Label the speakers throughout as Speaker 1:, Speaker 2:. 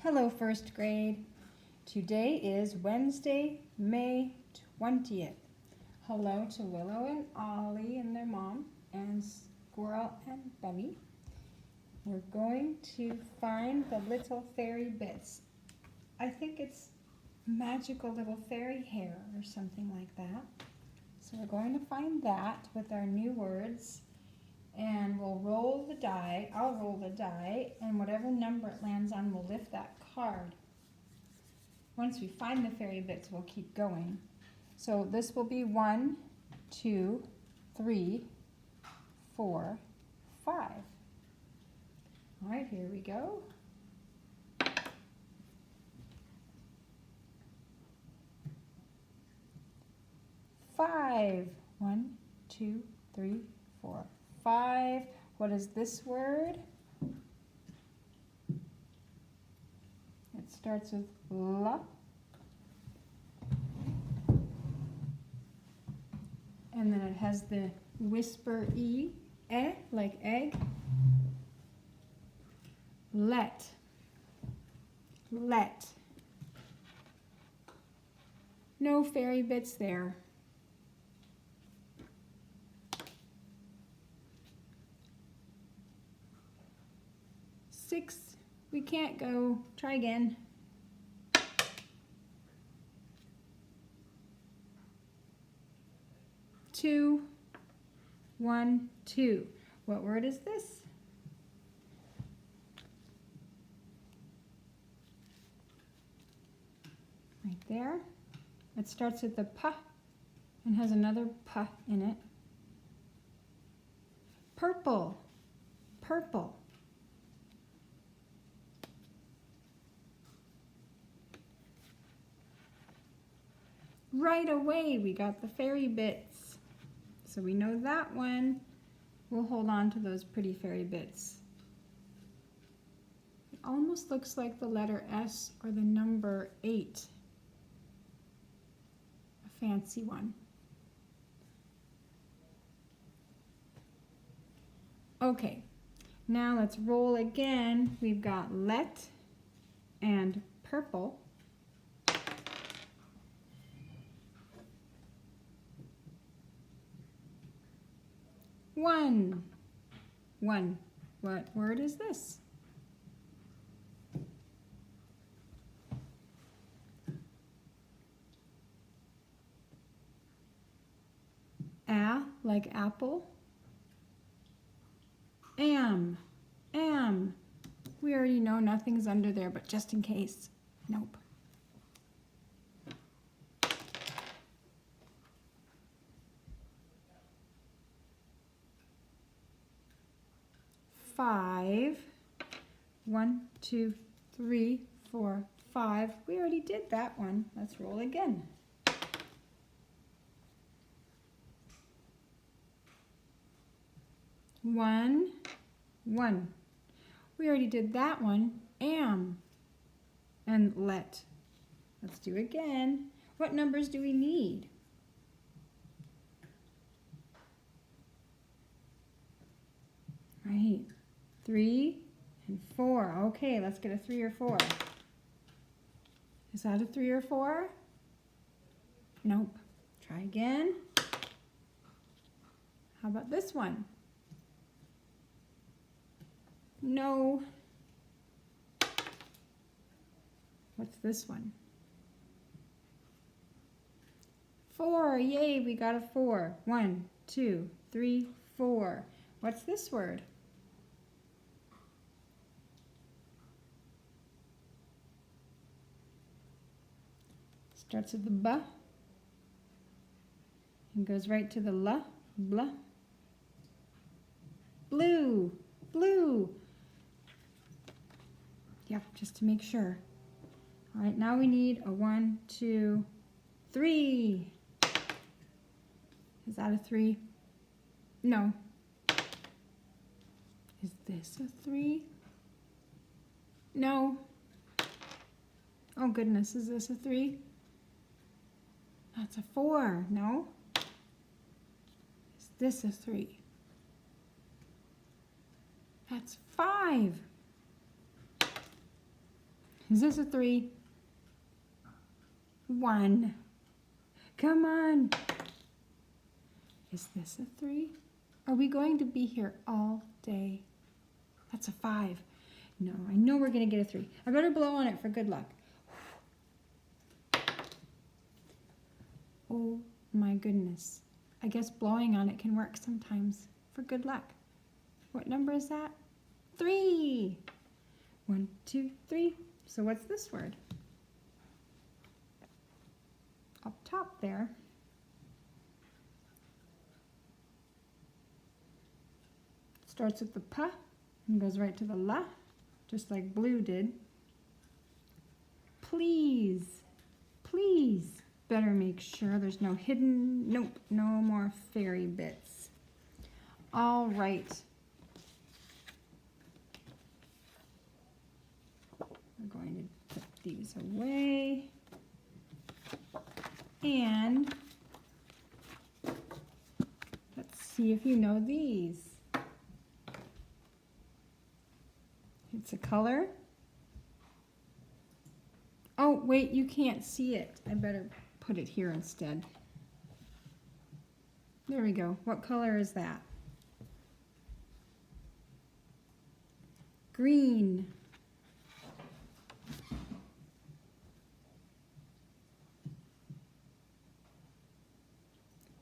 Speaker 1: Hello, first grade. Today is Wednesday, May 20th. Hello to Willow and Ollie and their mom, and Squirrel and Bunny. We're going to find the little fairy bits. I think it's magical little fairy hair or something like that. So we're going to find that with our new words. And we'll roll the die. I'll roll the die, and whatever number it lands on, we'll lift that card. Once we find the fairy bits, we'll keep going. So this will be 1, 2, 3, 4, 5. All right, here we go. Five. 1, 2, 3, 4, 5. What is this word? It starts with la. And then it has the whisper E, like egg. Let. Let. No fairy bits there. Six. We can't go. Try again. Two. 1, 2. What word is this? Right there. It starts with the pa and has another pa in it. Purple. Purple. Right away, we got the fairy bits. So we know that one. We'll hold on to those pretty fairy bits. It almost looks like the letter S or the number 8. A fancy one. Okay, now let's roll again. We've got let and purple. One. What word is this? Like apple. Am. We already know nothing's under there, but just in case. Nope. Five. 1, 2, 3, 4, 5. We already did that one. Let's roll again. One. We already did that one. Am and let. Let's do again. What numbers do we need? Right. 3 and 4. Okay, let's get a 3 or 4. Is that a 3 or 4? Nope. Try again. How about this one? No. What's this one? 4. Yay, we got a 4. 1, 2, 3, 4. What's this word? Starts with the ba and goes right to the la, blah. Blue. Yep, just to make sure. All right, now we need a 1, 2, 3. Is that a 3? No. Is this a 3? No. Oh goodness, is this a 3? That's a 4. No. Is this a 3? That's 5. Is this a 3? 1. Come on. Is this a 3? Are we going to be here all day? That's a 5. No, I know we're going to get a 3. I better blow on it for good luck. Oh my goodness. I guess blowing on it can work sometimes for good luck. What number is that? 3. 1, 2, 3. So what's this word? Up top there. Starts with the P and goes right to the La, just like blue did. Please, please. Better make sure there's no hidden, nope, no more fairy bits. All right. We're going to put these away. And let's see if you know these. It's a color. Oh, wait, you can't see it. I better put it here instead. There we go. What color is that? Green.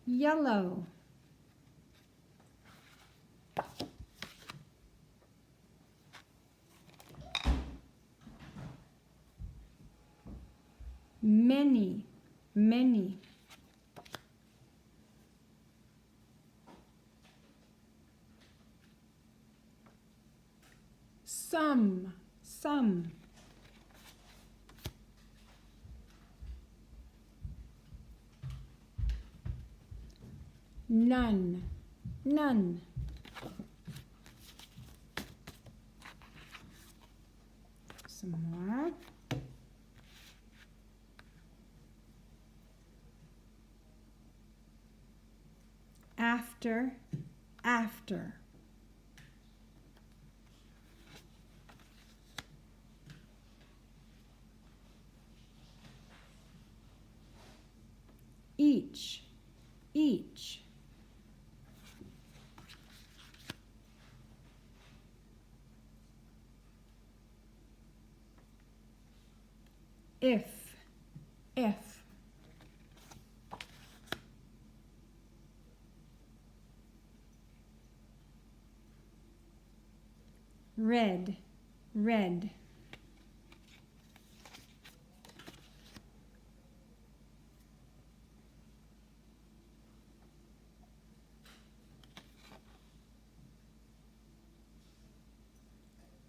Speaker 1: Yellow. Many, many. Some. None. Some more. After. Each. If. Red.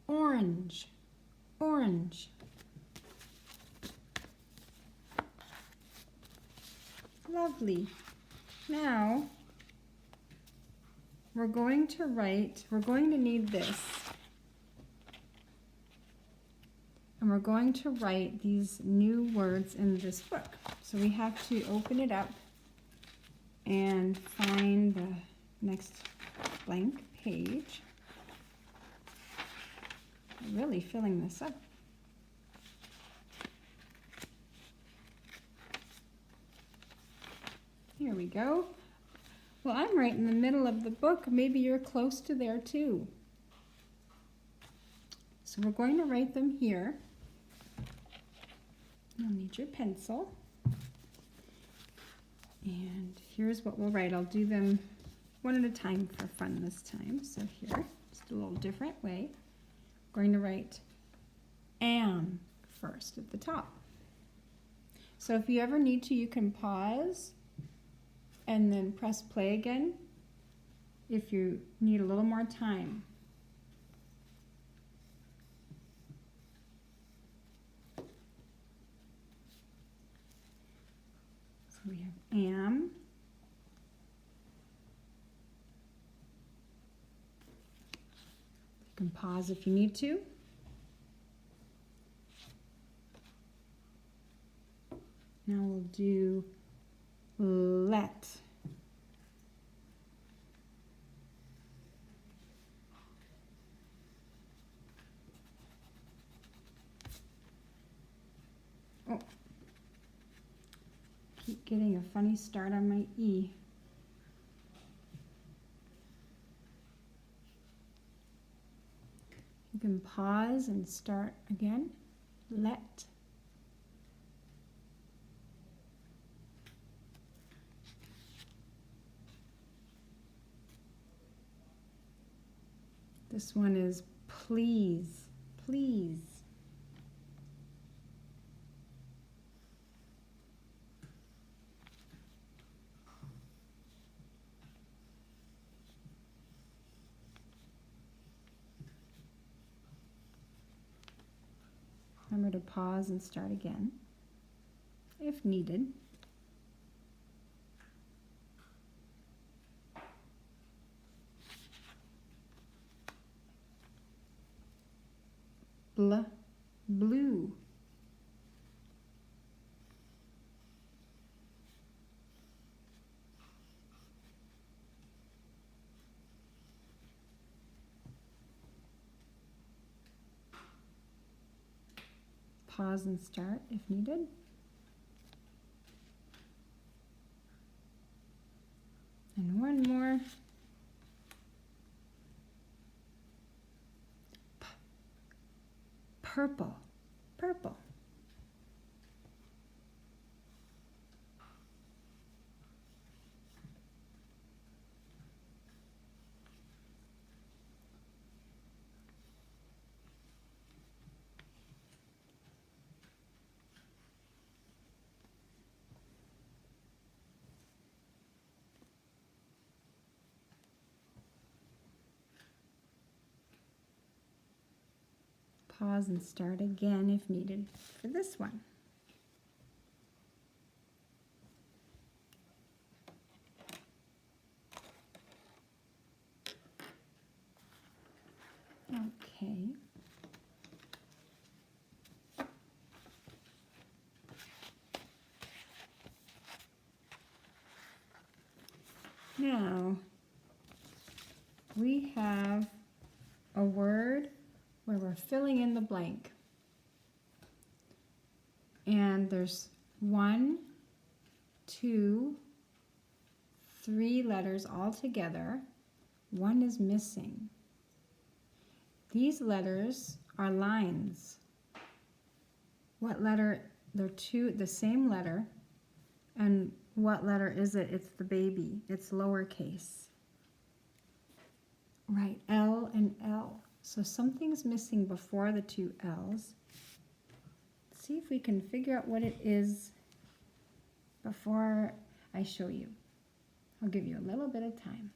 Speaker 1: Orange. Lovely. Now, we're going to need this. And we're going to write these new words in this book. So we have to open it up and find the next blank page. I'm really filling this up. Here we go. Well, I'm right in the middle of the book. Maybe you're close to there too. So we're going to write them here. You'll need your pencil. And here's what we'll write. I'll do them one at a time for fun this time. So here, just a little different way. I'm going to write am first at the top. So if you ever need to, you can pause and then press play again if you need a little more time. So we have am. You can pause if you need to. Now we'll do let. getting a funny start on my E. You can pause and start again. Let. This one is please, please. Remember to pause and start again, if needed. Blue. Pause and start if needed. And one more. Purple, purple. Pause and start again if needed for this one. Okay. Now, we have a word where we're filling in the blank. And there's 1, 2, 3 letters all together. One is missing. These letters are lines. What letter? They're the same letter. And what letter is it? It's the baby. It's lowercase. Right, L and L. So something's missing before the 2 L's. See if we can figure out what it is before I show you. I'll give you a little bit of time.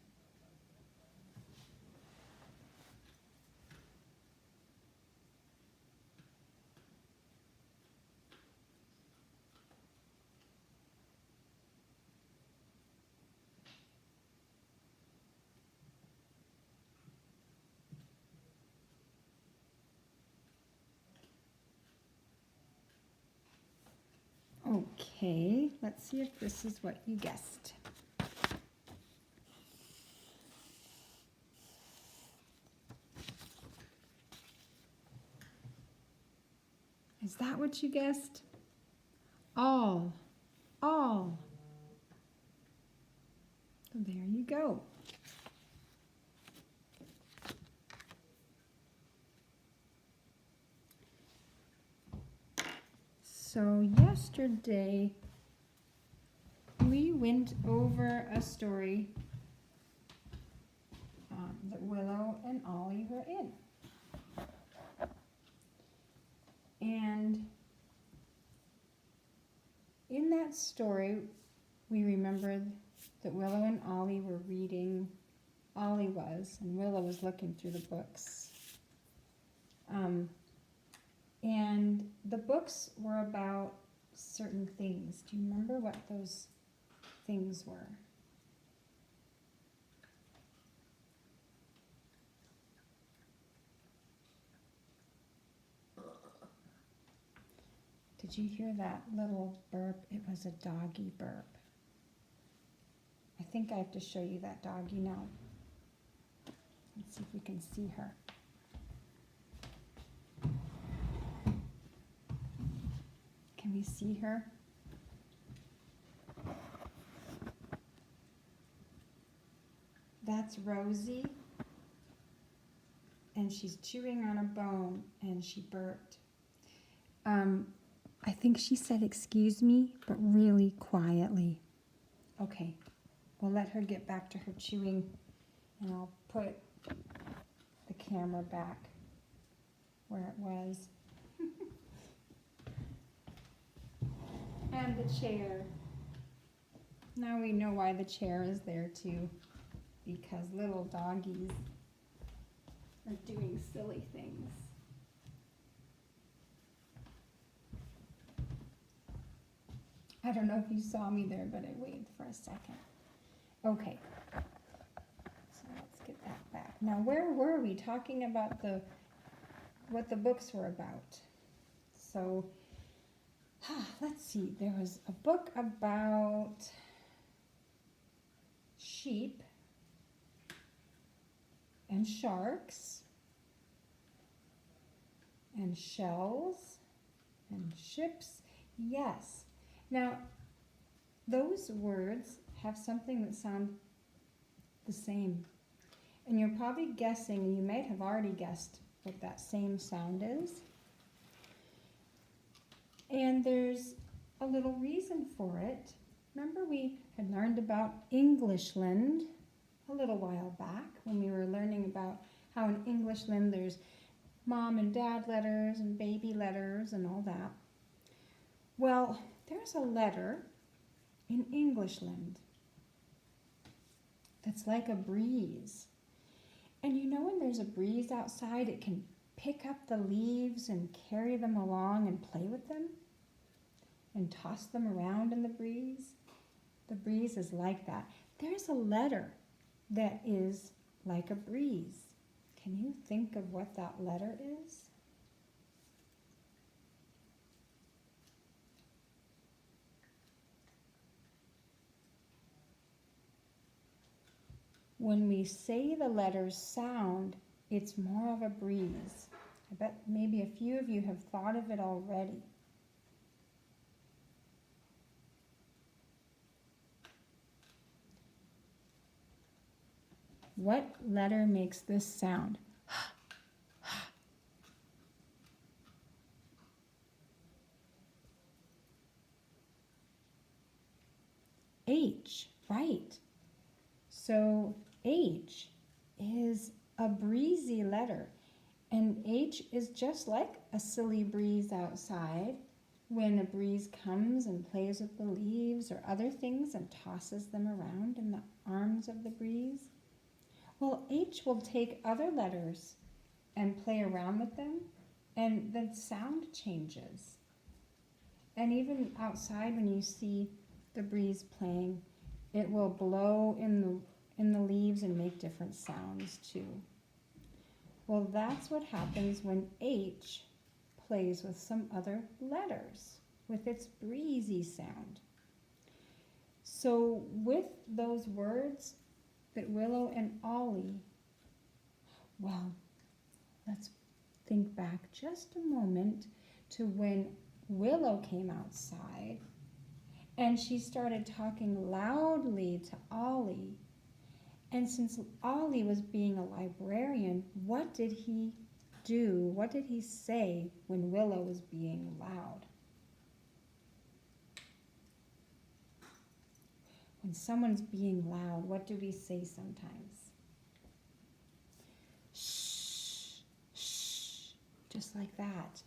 Speaker 1: Okay, let's see if this is what you guessed. Is that what you guessed? All. There you go. So yesterday, we went over a story that Willow and Ollie were in. And in that story, we remembered that Willow and Ollie were reading. Ollie was, and Willow was looking through the books. And the books were about certain things. Do you remember what those things were? Did you hear that little burp? It was a doggy burp. I think I have to show you that doggy now. Let's see if we can see her. Can we see her? That's Rosie. And she's chewing on a bone and she burped. I think she said excuse me, but really quietly. Okay, we'll let her get back to her chewing and I'll put the camera back where it was. And the chair. Now we know why the chair is there too, because little doggies are doing silly things. I don't know if you saw me there, but I waited for a second. Okay, so let's get that back. Now, where were we talking about what the books were about? So, let's see. There was a book about sheep and sharks and shells and ships. Yes. Now, those words have something that sound the same. And you're probably guessing, and you might have already guessed what that same sound is. And there's a little reason for it. Remember we had learned about Englishland a little while back when we were learning about how in Englishland there's mom and dad letters and baby letters and all that. Well, there's a letter in Englishland that's like a breeze. And you know when there's a breeze outside, it can pick up the leaves and carry them along and play with them and toss them around in the breeze. The breeze is like that. There's a letter that is like a breeze. Can you think of what that letter is? When we say the letters sound, it's more of a breeze. I bet maybe a few of you have thought of it already. What letter makes this sound? H, right. So H is a breezy letter. And H is just like a silly breeze outside when a breeze comes and plays with the leaves or other things and tosses them around in the arms of the breeze. Well, H will take other letters and play around with them, and the sound changes. And even outside when you see the breeze playing, it will blow in the leaves and make different sounds too. Well, that's what happens when H plays with some other letters, with its breezy sound. So with those words that Willow and Ollie, well, let's think back just a moment to when Willow came outside and she started talking loudly to Ollie. And since Ollie was being a librarian, what did he do? What did he say when Willow was being loud? When someone's being loud, what do we say sometimes? Shh, shh, just like that.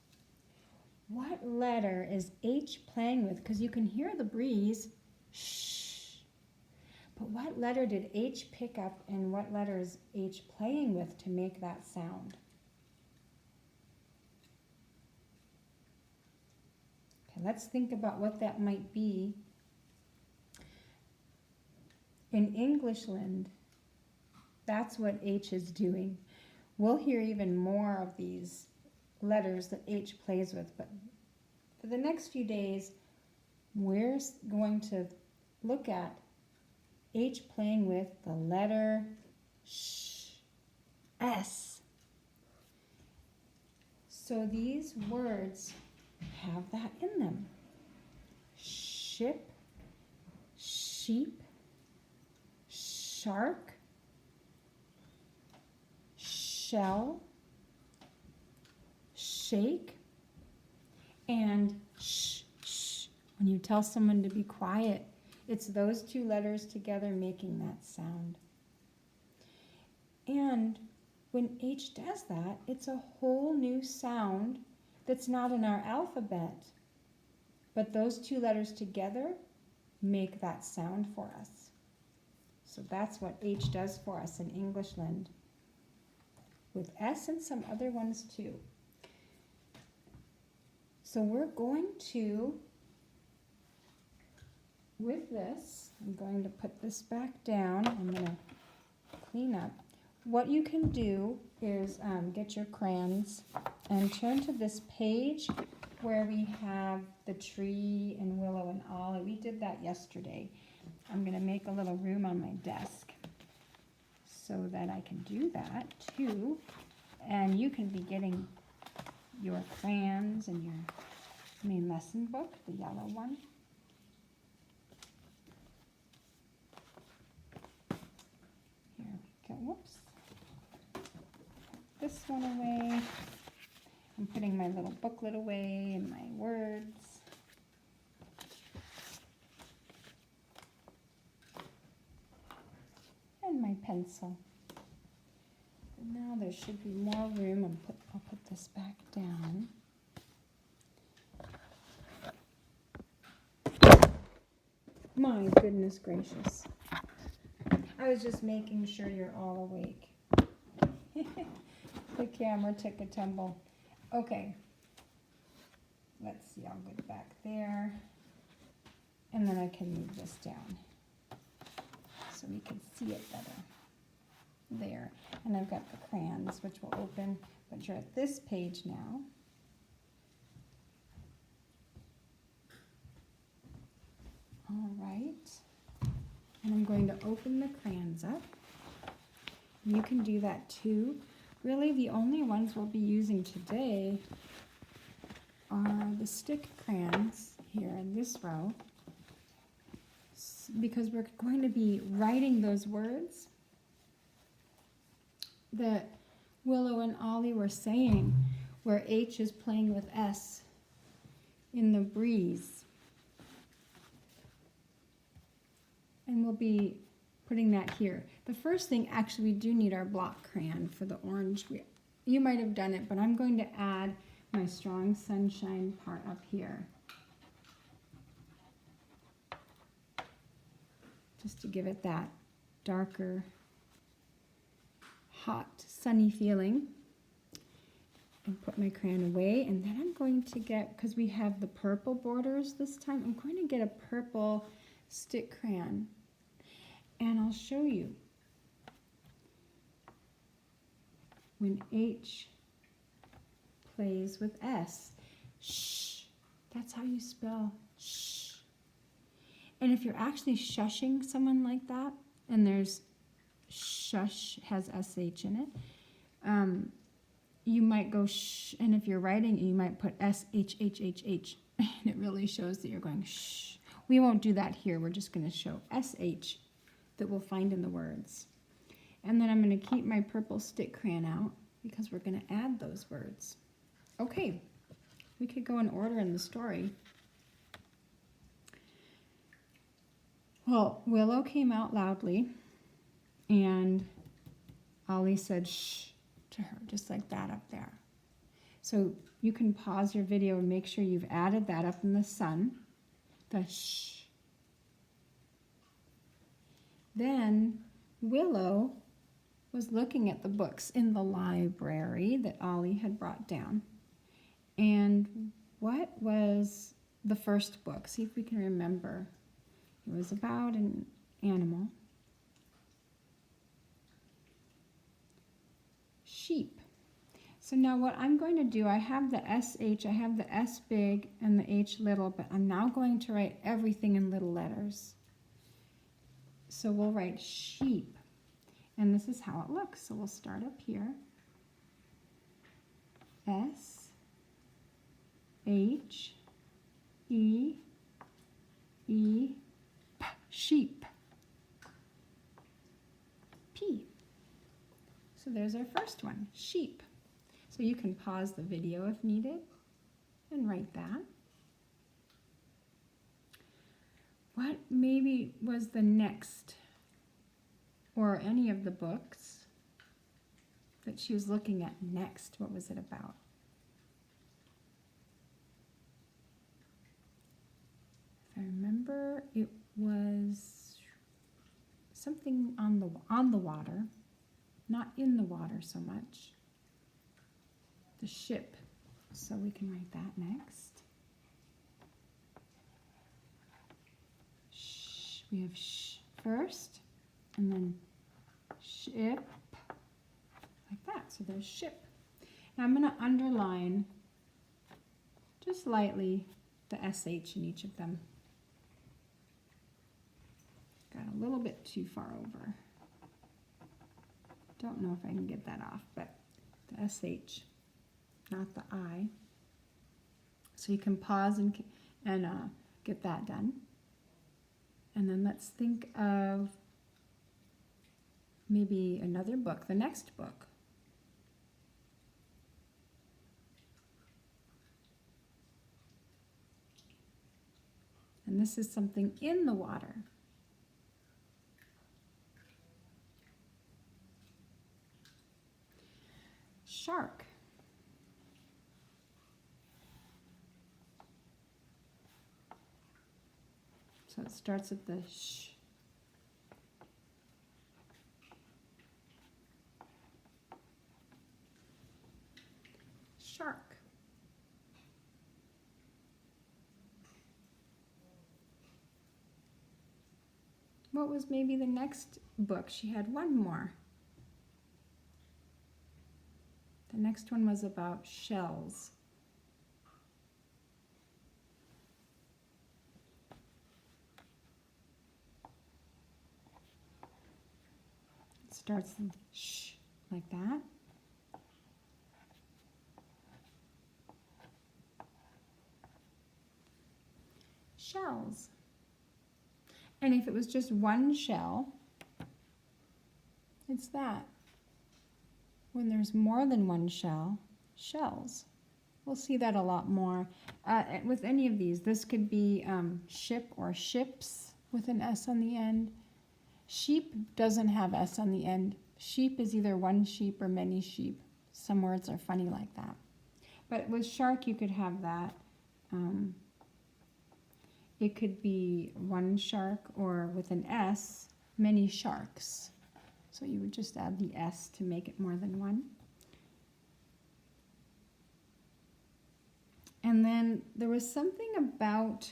Speaker 1: What letter is H playing with? Because you can hear the breeze, shh. But what letter did H pick up and what letter is H playing with to make that sound? Okay, let's think about what that might be. In Englishland, that's what H is doing. We'll hear even more of these letters that H plays with, but for the next few days, we're going to look at H playing with the letter sh, S. So these words have that in them. Ship, sheep, shark, shell, shake, and shh, shh. When you tell someone to be quiet, it's those two letters together making that sound. And when H does that, it's a whole new sound that's not in our alphabet. But those two letters together make that sound for us. So that's what H does for us in Englishland, with S and some other ones too. So we're going to, with this, I'm going to put this back down. I'm going to clean up. What you can do is get your crayons and turn to this page where we have the tree and Willow and Ollie. We did that yesterday. I'm going to make a little room on my desk so that I can do that too. And you can be getting your crayons and your main lesson book, the yellow one. Here we go. Whoops. This one away. I'm putting my little booklet away and my words. And my pencil. And now there should be more room. I'll put this back down. My goodness gracious. I was just making sure you're all awake. The camera took a tumble. Okay. Let's see, I'll get back there. And then I can move this down so we can see it better. There. And I've got the crayons, which will open, but you're at this page now. All right. And I'm going to open the crayons up. You can do that too. Really, the only ones we'll be using today are the stick crayons here in this row, because we're going to be writing those words that Willow and Ollie were saying, where H is playing with S in the breeze. And we'll be putting that here. The first thing, actually, we do need our block crayon for the orange. You might have done it, but I'm going to add my strong sunshine part up here, just to give it that darker, hot, sunny feeling. And put my crayon away, and then I'm going to get, because we have the purple borders this time, I'm going to get a purple stick crayon, and I'll show you. When H plays with S, shh, that's how you spell shh. And if you're actually shushing someone like that, and there's shush has SH in it, you might go shh, and if you're writing, you might put SHHHH, and it really shows that you're going shh. We won't do that here. We're just going to show SH that we'll find in the words. And then I'm going to keep my purple stick crayon out because we're going to add those words. Okay, we could go in order in the story. Well, Willow came out loudly, and Ollie said shh to her, just like that up there. So you can pause your video and make sure you've added that up in the sun, the shh. Then Willow was looking at the books in the library that Ollie had brought down. And what was the first book? See if we can remember. It was about an animal. Sheep. So now what I'm going to do, I have the SH, I have the S big and the H little, but I'm now going to write everything in little letters. So we'll write sheep, and this is how it looks. So we'll start up here. S, H, E, E, P, sheep. P. So there's our first one, sheep. So you can pause the video if needed and write that. What maybe was the next, or any of the books that she was looking at next? What was it about? If I remember, it was something on the water, not in the water so much. The ship. So we can write that next. We have first, and then ship, like that. So there's ship. Now I'm going to underline just lightly the SH in each of them. Got a little bit too far over. Don't know if I can get that off, but the SH, not the I. So you can pause and get that done. And then let's think of maybe another book, the next book. And this is something in the water. Shark. So it starts with the sh. Shark. What was maybe the next book? She had one more. The next one was about shells. Starts with sh, like that. Shells. And if it was just one shell, it's that. When there's more than one shell, shells. We'll see that a lot more. With any of these, this could be ship or ships with an S on the end. Sheep doesn't have S on the end. Sheep is either one sheep or many sheep. Some words are funny like that. But with shark, you could have that. It could be one shark, or with an S, many sharks. So you would just add the S to make it more than one. And then there was something about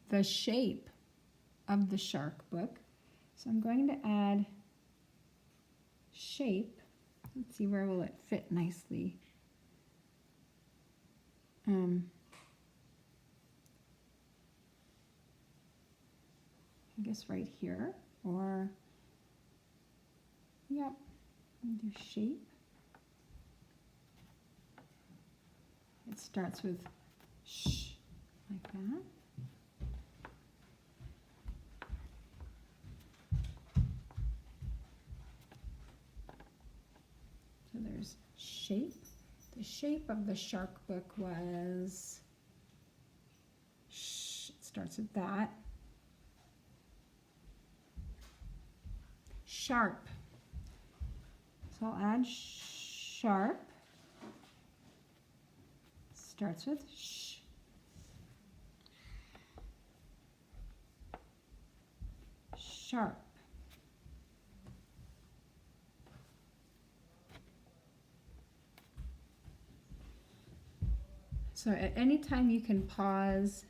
Speaker 1: the shape of the shark book. So I'm going to add shape. Let's see, where will it fit nicely? I guess right here, or, yep, do shape. It starts with sh, like that. So there's shape. The shape of the shark book was sh, it starts with that. Sharp. So I'll add sharp. Starts with sh. Sharp. So at any time you can pause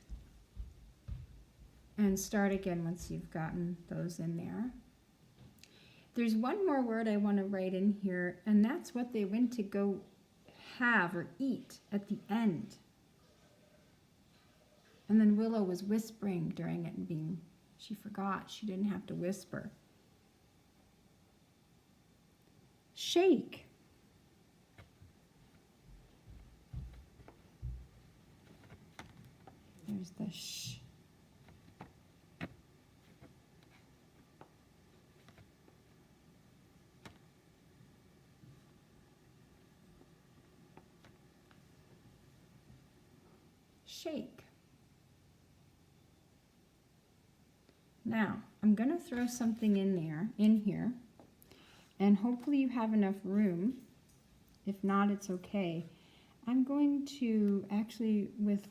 Speaker 1: and start again once you've gotten those in there. There's one more word I want to write in here, and that's what they went to go have or eat at the end. And then Willow was whispering during it and she forgot. She didn't have to whisper. Shake. There's the sh. shake. Now, I'm going to throw something in here, and hopefully you have enough room. If not, it's okay. I'm going to actually, with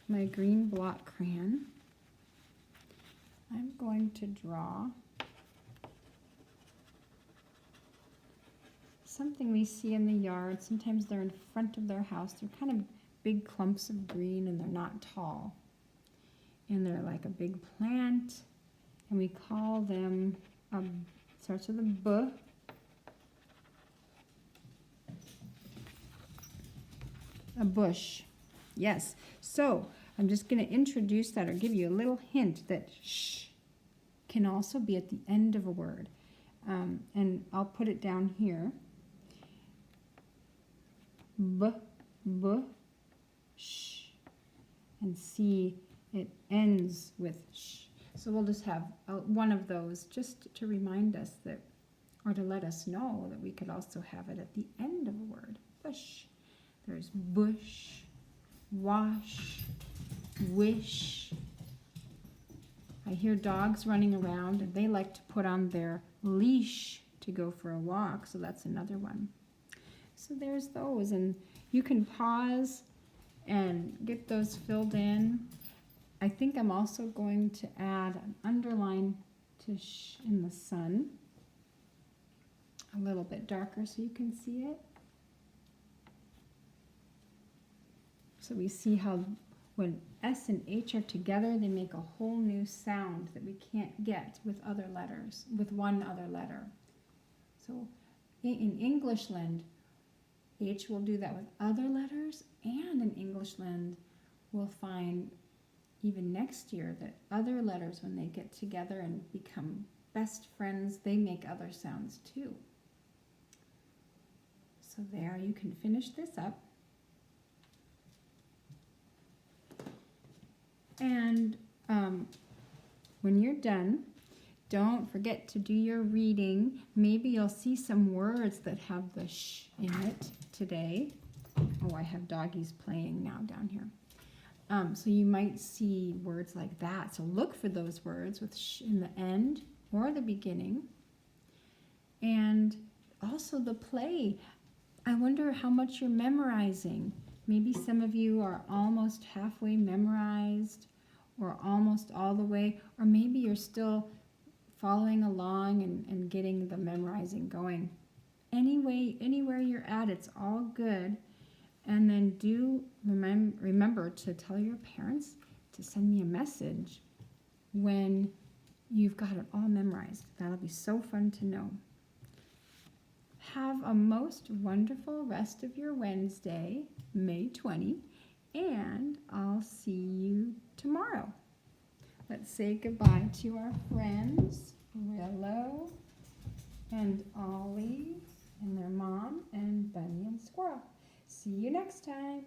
Speaker 1: my green block crayon, I'm going to draw something we see in the yard. Sometimes they're in front of their house. They're kind of big clumps of green, and they're not tall. And they're like a big plant, and we call them, starts with a B. A bush. Yes. So I'm just going to introduce that, or give you a little hint that sh can also be at the end of a word. And I'll put it down here. B, sh. And see, it ends with sh. So we'll just have one of those just to remind us that, or to let us know that we could also have it at the end of a word. Bush. There's bush, wash, wish. I hear dogs running around, and they like to put on their leash to go for a walk, so that's another one. So there's those, and you can pause and get those filled in. I think I'm also going to add an underline to sh in the sun, a little bit darker so you can see it. So we see how when S and H are together, they make a whole new sound that we can't get with other letters, with one other letter. So in Englishland, H will do that with other letters, and in Englishland, we'll find even next year that other letters, when they get together and become best friends, they make other sounds too. So there, you can finish this up. And when you're done, don't forget to do your reading. Maybe you'll see some words that have the sh in it today. Oh, I have doggies playing now down here. So you might see words like that. So look for those words with sh in the end or the beginning. And also the play. I wonder how much you're memorizing. Maybe some of you are almost halfway memorized, or almost all the way, or maybe you're still following along and getting the memorizing going. Anywhere you're at, it's all good. And then do remember to tell your parents to send me a message when you've got it all memorized. That'll be so fun to know. Have a most wonderful rest of your Wednesday, May 20, and I'll see you tomorrow. Let's say goodbye to our friends, Willow and Ollie and their mom, and Bunny and Squirrel. See you next time.